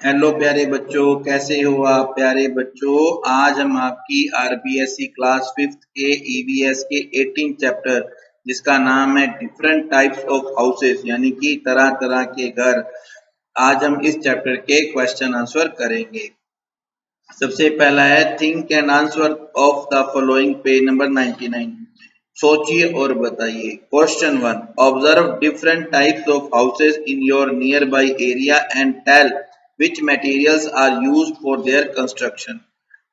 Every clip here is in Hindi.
हेलो प्यारे बच्चों, कैसे हो आप प्यारे बच्चों। आज हम आपकी आरबीएसई क्लास 5th के ईवीएस के 18 चैप्टर जिसका नाम है डिफरेंट टाइप्स ऑफ हाउसेस यानी कि तरह तरह के घर। आज हम इस चैप्टर के क्वेश्चन आंसर करेंगे। सबसे पहला है think and answer of the following, page number 99। सोचिए और बताइए। Question 1, observe different types of houses in your nearby area and tell which materials are used for their construction.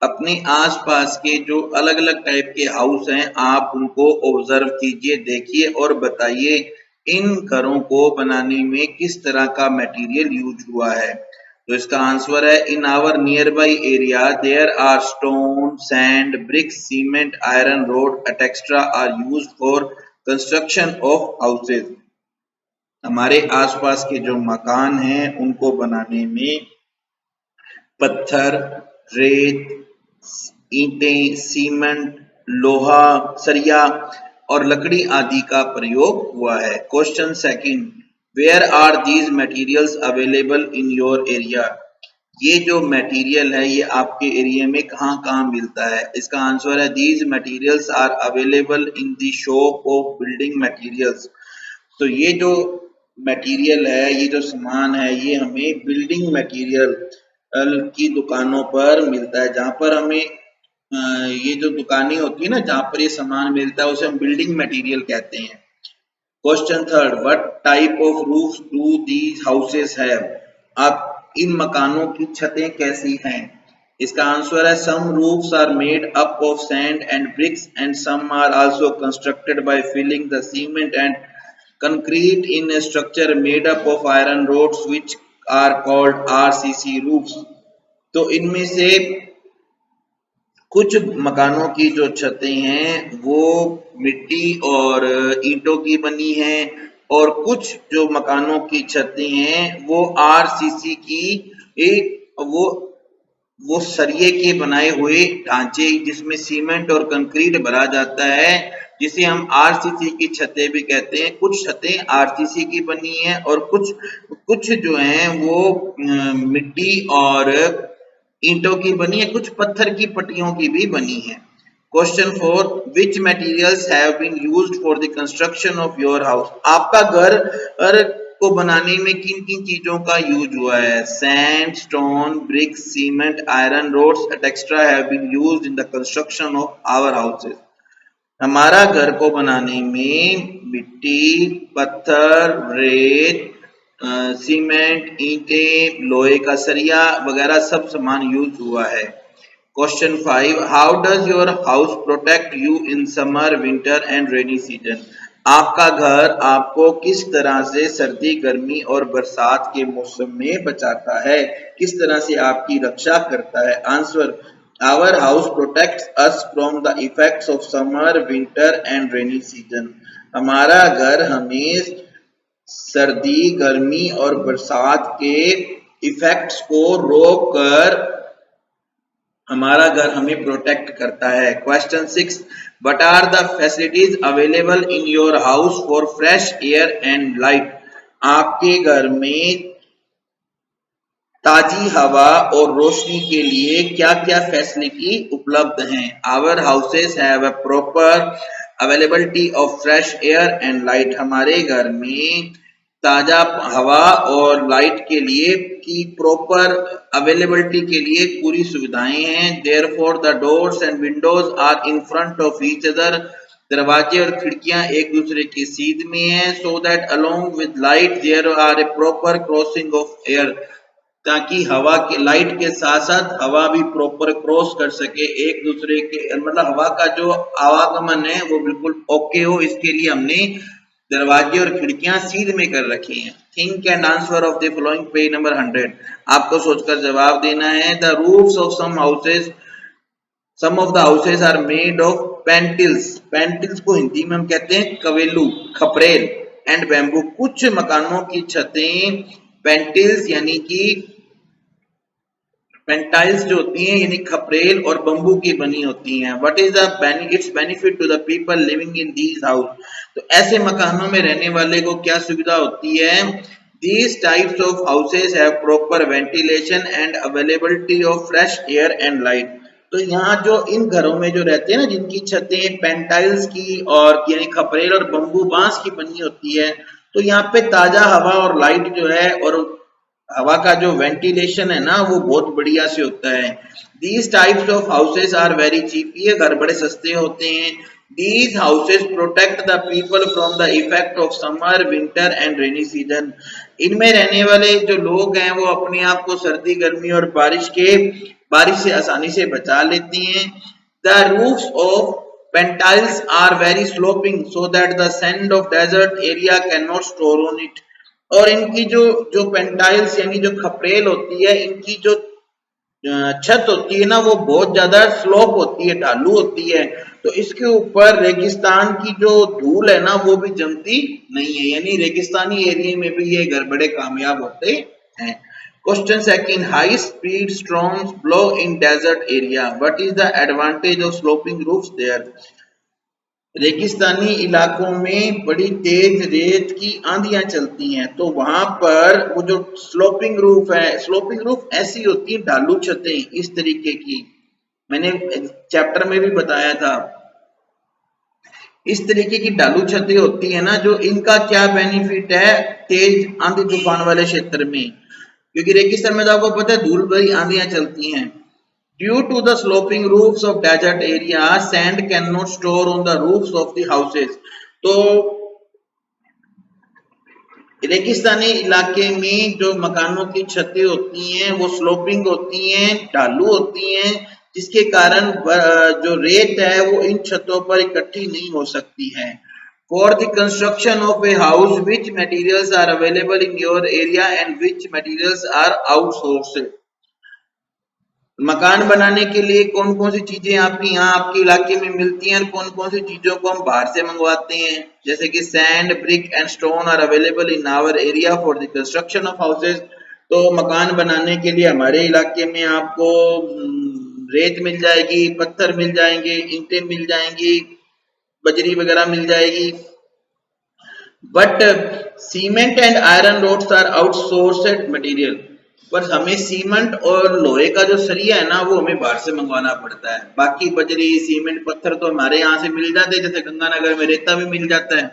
अपने आसपास के जो अलग अलग टाइप के हाउस हैं आप उनको ऑब्जर्व कीजिए, देखिए और बताइए इन घरों को बनाने में किस तरह का मटेरियल यूज हुआ है। तो इसका आंसर है in our nearby area there are stone, sand, bricks, cement, iron rod etcetera are used for construction of houses. हमारे आसपास के जो मकान हैं उनको बनाने में पत्थर, रेत, ईंटें, सीमेंट, लोहा, सरिया और लकड़ी आदि का प्रयोग हुआ है। Question second, where are these materials available in your area. ये जो मटेरियल है ये आपके एरिया में कहाँ कहाँ मिलता है। इसका आंसर है these materials are available in the shop of building materials. तो ये जो मटेरियल है, ये जो सामान है, ये हमें बिल्डिंग मटेरियल की दुकानों पर मिलता है। जहाँ पर हमें ये जो दुकानें होती है ना, जहाँ पर ये सामान मिलता है उसे हम बिल्डिंग मटेरियल कहते हैं। Question third, what type of roof do these houses have. आप इन मकानों की छतें कैसी हैं। इसका आंसर है some roofs are made up of sand and bricks and some are also constructed by filling the cement and concrete in a structure made up of iron rods which are called RCC roofs। तो इनमें से कुछ मकानों की जो छतें हैं वो मिट्टी और ईंटों की बनी हैं और कुछ जो मकानों की छतें हैं वो आरसीसी की एक वो सरिये के बनाए हुए ढांचे जिसमें सीमेंट और कंक्रीट भरा जाता है, जिसे हम आरसीसी की छतें भी कहते हैं। कुछ छतें आरसीसी की बनी हैं और कुछ जो हैं वो मिट्टी और ईंटों की बनी है, कुछ पत्थर की पट्टियों की भी बनी है। Question 4, which materials have been used for the construction of your house. आपका घर को बनाने में किन किन चीजों का यूज हुआ है। Sand, stone, bricks, cement, iron rods etcetera have been used in the construction of our houses. हमारा घर को बनाने में मिट्टी, पत्थर, रेत, सीमेंट, ईंटें, लोहे का सरिया वगैरह सब सामान यूज हुआ है। Question 5, how does your house protect you in summer, winter and rainy season. आपका घर आपको किस तरह से सर्दी, गर्मी और बरसात के मौसम में बचाता है, किस तरह से आपकी रक्षा करता है। Answer, our house protects us from the effects of summer, winter and rainy season। हमारा घर हमें सर्दी, गर्मी और बरसात के इफेक्ट्स को रोक कर हमारा घर हमें प्रोटेक्ट करता है। Question 6, what are the facilities available in your house for fresh air and light. आपके घर में ताजी हवा और रोशनी के लिए क्या क्या फैसिलिटी उपलब्ध हैं। Our houses have a proper availability of fresh air and light. हमारे घर में ताजा हवा और लाइट के लिए की प्रॉपर अवेलेबिलिटी के लिए पूरी सुविधाएं हैं। Therefore the doors and windows are in front of each other. दरवाजे और खिड़कियां एक दूसरे के सीध में हैं। So that along with light there are a proper crossing of air, ताकि हवा के लाइट के साथ साथ हवा भी प्रॉपर क्रॉस कर सके एक दूसरे के, मतलब हवा का जो आवागमन है वो बिल्कुल ओके हो। इसके लिए हमने दरवाजे और खिड़कियां सीध में कर रखी हैं। Think and answer of the following, page number 100। आपको सोचकर जवाब देना है। The roofs of some of the houses are made of pantiles. Pantiles को हिंदी में हम कहते हैं कवेलू, खपरेल एंड बैम्बू। कुछ मकानों की छतें पेंटिल्स यानी कि पेंटाइल्स जो होती हैं यानी खपरेल और बम्बू की बनी होती हैं। What is the its benefit to the people living in these house. तो ऐसे मकानों में रहने वाले को क्या सुविधा होती है। These types of houses have proper ventilation and availability of fresh air and light. तो यहाँ जो इन घरों में जो रहते हैं ना, जिनकी छतें पेंटाइल्स की और यानी खपरेल और बम्बू बांस की बनी होती है, तो यहाँ पे ताजा हवा और लाइट जो है और हवा का जो वेंटिलेशन है ना वो बहुत बढ़िया से होता है। These types of houses are very cheap. ये घर बड़े सस्ते होते हैं। These houses protect the people from the effect of summer, winter and rainy season. इनमें रहने वाले जो लोग हैं वो अपने आप को सर्दी, गर्मी और बारिश से आसानी से बचा लेते हैं। The roofs of pentiles are very sloping so that the sand of desert area cannot store on it. और इनकी जो पेंटाइल्स यानी जो खपरेल होती है, इनकी जो छत होती है ना वो बहुत ज्यादा स्लोप होती है, ढालू होती है, तो इसके ऊपर रेगिस्तान की जो धूल है ना वो भी जमती नहीं है, यानी रेगिस्तानी एरिया में भी ये घर बड़े कामयाब होते हैं। Question second, high speed storms blow in desert area, what is the advantage of sloping roofs there? रेगिस्तानी इलाकों में बड़ी तेज रेत की आंधियां चलती हैं, तो वहां पर वो जो स्लोपिंग रूफ है, स्लोपिंग रूफ ऐसी होती है ढालू छतें इस तरीके की, मैंने चैप्टर में भी बताया था, इस तरीके की ढालू छतें होती है ना, जो इनका क्या बेनिफिट है तेज आंधी तूफान वाले क्षेत्र में, क्योंकि रेगिस्तान में तो आपको पता है धूल भरी आंधियां चलती हैं। Due to the sloping roofs of desert area, sand cannot store on the roofs of the houses. तो रेगिस्तानी इलाके में जो मकानों की छतें होती हैं वो स्लोपिंग होती हैं, ढालू होती हैं, जिसके कारण जो रेत है वो इन छतों पर इकट्ठी नहीं हो सकती है। For the construction of a house, which materials are available in your area and which materials are outsourced? मकान बनाने के लिए कौन कौन सी चीजें आपकी यहाँ आपके इलाके में मिलती हैं और कौन कौन सी चीजों को हम बाहर से मंगवाते हैं, जैसे कि sand, brick and stone are available in our area for the construction of houses. तो मकान बनाने के लिए हमारे इलाके में आपको रेत मिल जाएगी, पत्थर मिल जाएंगे, ईंटें मिल जाएंगी, बजरी वगैरह मिल जाएगी, but cement and iron rods are outsourced material. पर हमें सीमेंट और लोहे का जो सरिया है ना वो हमें बाहर से मंगवाना पड़ता है, बाकी बजरी, सीमेंट, पत्थर तो हमारे यहाँ से मिल जाते हैं, जैसे गंगानगर में रेता भी मिल जाता है।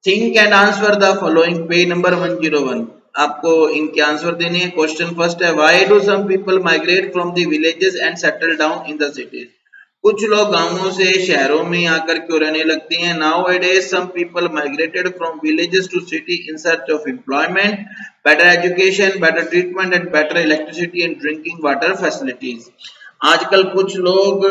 Think and answer the following, page number 101, आपको इनके आंसर देने हैं। क्वेश्चन फर्स्ट है, why do some people migrate from the villages and settle down in the cities? कुछ लोग गांवों से शहरों में आकर क्यों रहने लगते हैं? Nowadays some people migrated from villages to city in search of employment, better education, better treatment and better electricity and drinking water facilities. आजकल कुछ लोग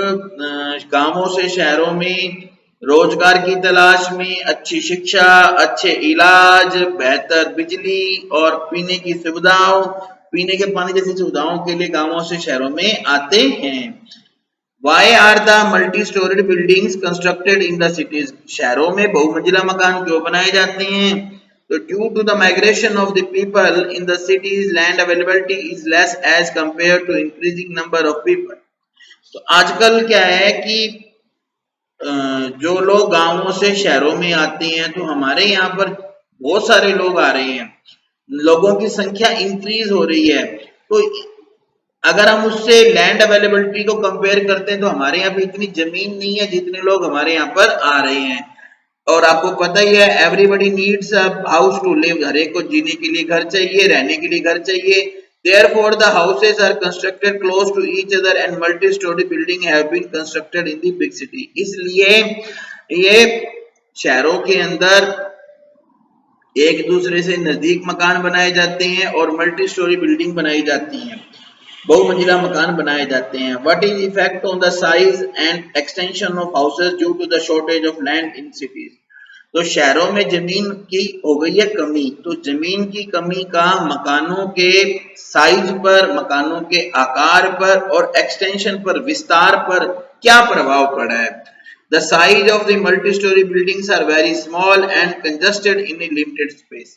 गांवों से शहरों में रोजगार की तलाश में, अच्छी शिक्षा, अच्छे इलाज, बेहतर बिजली और पीने की सुविधाओं, पीने के पानी जैसी सुविधाओं के लिए गांवों से शहरों में आते हैं। Why are the multi-storied buildings constructed in the cities? शहरों में बहुमंजिला मकान क्यों बनाए जाते हैं? तो due to the migration of the people in the cities, land availability is less as compared to increasing number of people. तो आजकल क्या है कि जो लोग गांवों से शहरों में आते हैं, तो हमारे यहाँ पर बहुत सारे लोग आ रहे हैं, लोगों की संख्या इंक्रीज हो रही है, तो अगर हम उससे लैंड अवेलेबिलिटी को कंपेयर करते हैं तो हमारे यहाँ पे इतनी जमीन नहीं है जितने लोग हमारे यहाँ पर आ रहे हैं। और आपको पता ही है, everybody needs a house to live, हर एक को जीने के लिए घर चाहिए, रहने के लिए घर चाहिए। Therefore the houses are constructed close to each other and multi-story building have been constructed in the big city. इसलिए ये शहरों के अंदर एक दूसरे से नजदीक मकान बनाए जाते हैं और मल्टी स्टोरी बिल्डिंग बनाई जाती हैं, बहुमंजिला मकान बनाए जाते हैं। What is effect on the size and extension of houses due to the shortage of land in cities? तो शहरों में जमीन की हो गई है कमी, तो जमीन की कमी का मकानों के साइज पर, मकानों के आकार पर और एक्सटेंशन पर, विस्तार पर क्या प्रभाव पड़ा है? The size of the multi-story buildings are very small and congested in a limited space.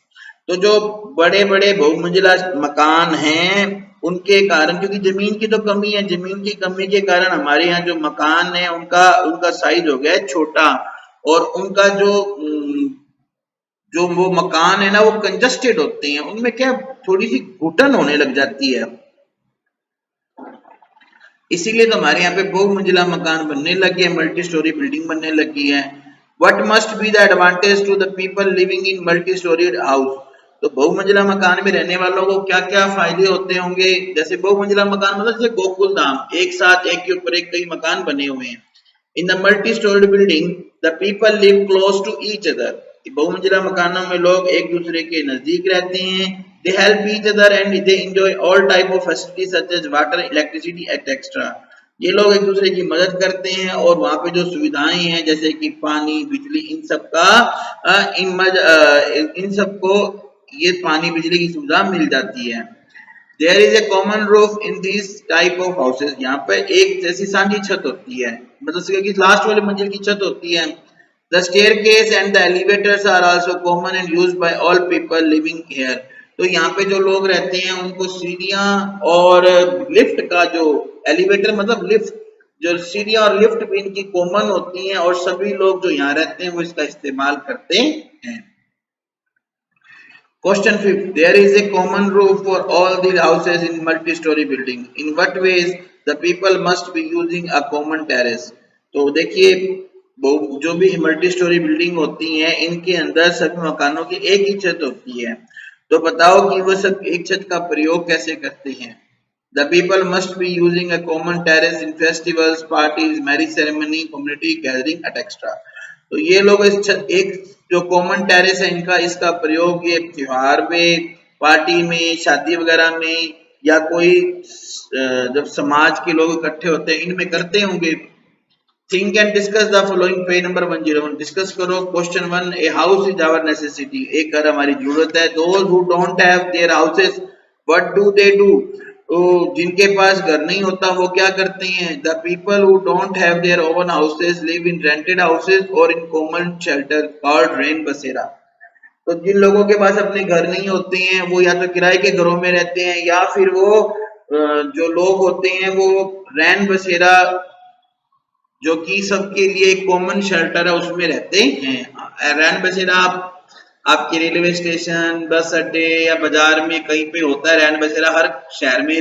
तो जो बड़े बड़े बहुमंजिला मकान हैं उनके कारण, क्योंकि जमीन की तो कमी है, जमीन की कमी के कारण हमारे यहाँ जो मकान है उनका साइज हो गया है छोटा, और उनका जो जो वो मकान है ना वो कंजस्टेड होते हैं, उनमें क्या थोड़ी सी घुटन होने लग जाती है, इसीलिए तो हमारे यहाँ पे बहुमंजिला मकान बनने लगे हैं, मल्टी स्टोरी बिल्डिंग बनने लगी है। What must be the advantage to the people living in multi-storied house? तो बहुमंजिला मकान में रहने वालों को क्या क्या फायदे होते होंगे? जैसे बहुमंजिला मकान मतलब जैसे गोकुल धाम, एक साथ एक के ऊपर एक कई मकान बने हुए हैं। In the multi-storied building, the people live close to each other. बहुमंजिला मकानों में लोग एक दूसरे के नजदीक रहते हैं। They help each other and they enjoy all type of facilities such as water, electricity, etc. ये लोग एक दूसरे की मदद करते हैं और वहाँ पे जो सुविधाएं हैं जैसे कि पानी, बिजली, इन सब का इन सबको ये पानी बिजली की सुविधा मिल जाती है। There is a common roof in these type of houses. यहाँ पे एक जैसी सांझी छत होती है, मतलब कि लास्ट वाले मंजिल की छत होती है। The staircase and the elevators are also common and used by all people living here. तो यहाँ पे जो लोग रहते हैं उनको सीढ़ियाँ और लिफ्ट का जो एलिवेटर मतलब लिफ्ट, जो सीढ़ियाँ और लिफ्ट भी इनकी कॉमन होती हैं और सभी लोग जो यहाँ रहते हैं वो इसका इस्तेमाल करते हैं। Question 5. There is a common roof for all the houses in multi-story building. In what ways the people must be using a common terrace? तो देखिए जो भी मल्टी स्टोरी बिल्डिंग होती हैं इनके अंदर सभी मकानों की एक ही छत होती है, तो बताओ कि वो सब एक छत का प्रयोग कैसे करते हैं। The people must be using a common terrace in festivals, parties, marriage ceremony, community gathering, etc. तो ये लोग इस एक जो कॉमन टेरेस है इनका इसका प्रयोग ये त्योहार में, पार्टी में, शादी वगैरह में या कोई जब समाज के लोग इकट्ठे होते हैं इनमें करते होंगे। Think and discuss the following, page number 101। Discuss करो question 1। A house is our necessity. एक घर हमारी जरूरत है। Those who don't have their houses what do they do. तो जिनके पास घर नहीं होता वो क्या करते हैं। The people who don't have their own houses live in rented houses और in common shelter called Rain Basera. तो जिन लोगों के पास अपने घर नहीं होते हैं वो या तो किराए के घरों में रहते हैं या फिर वो जो लोग होते हैं वो रैन बसेरा जो कि सबके लिए एक कॉमन शेल्टर है उसमें रहते हैं। रैन बसेरा आपके रेलवे स्टेशन, बस अड्डे या बाजार में कहीं पे होता है। रैन बसेरा हर शहर में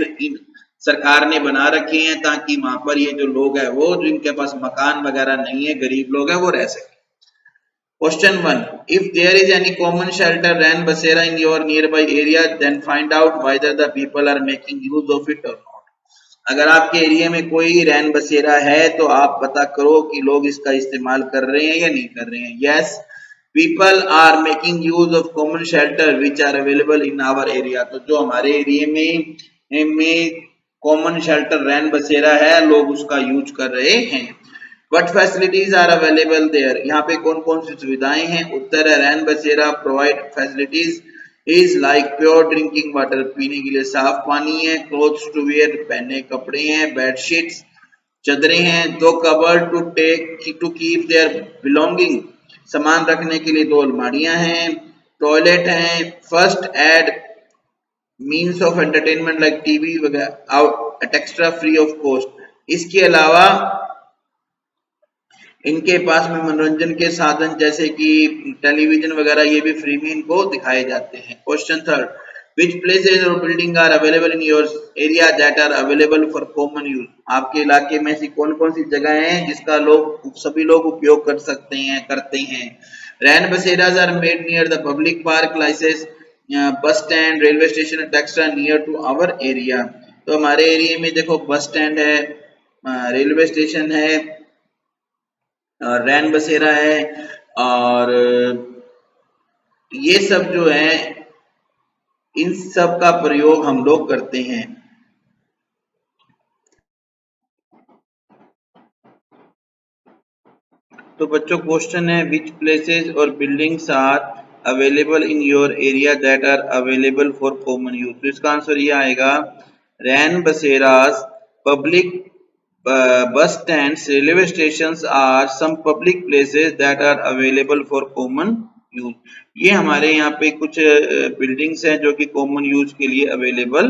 सरकार ने बना रखे हैं ताकि वहां पर ये जो लोग है वो जिनके पास मकान वगैरह नहीं है, गरीब लोग है, वो रह सके। Question 1. If there is any common shelter रैन बसेरा in your nearby area, then find out whether the people are making use of it or not. अगर आपके एरिया में कोई रैन बसेरा है तो आप पता करो कि लोग इसका इस्तेमाल कर रहे हैं या नहीं कर रहे हैं। Yes, people are making use of common shelter which are available in our area. तो जो हमारे एरिया में कॉमन शेल्टर रैन बसेरा है लोग उसका यूज कर रहे हैं। What facilities are available there? यहाँ पे कौन कौन सी सुविधाएं हैं। उत्तर है रैन बसेरा provide facilities is like pure drinking water, पीने के लिए साफ पानी है, क्लोथ्स टू वेयर, पहने कपड़े हैं, बेडशीट्स चादरें हैं, दो cupboard to keep their belonging, सामान रखने के लिए दो अलमारियां हैं, टॉयलेट हैं, first aid means of entertainment like TV वगैरह out extra free of cost. इसके अलावा इनके पास में मनोरंजन के साधन जैसे कि टेलीविजन वगैरह ये भी फ्री में इनको दिखाए जाते हैं। Question 3. Which places or building are available in your area that are available for common use? आपके इलाके में ऐसी कौन कौन सी जगह हैं जिसका सभी लोग उपयोग कर सकते हैं, करते हैं। Rain Baseras are made near the public park, licence, bus stand, railway station etcetera near to our area. तो हमारे एरिया में देखो बस स्टैंड है, रेलवे स्टेशन है, रैन बसेरा है और ये सब जो है इन सब का प्रयोग हम लोग करते हैं। तो बच्चों क्वेश्चन है विच प्लेसेस और buildings are available in your area that are available for common use. तो इसका आंसर ये आएगा रैन बसेरास, public bus stands, railway stations are some public places that are available for common use। ये हमारे यहाँ पे कुछ बिल्डिंग्स हैं जो कि कॉमन यूज के लिए अवेलेबल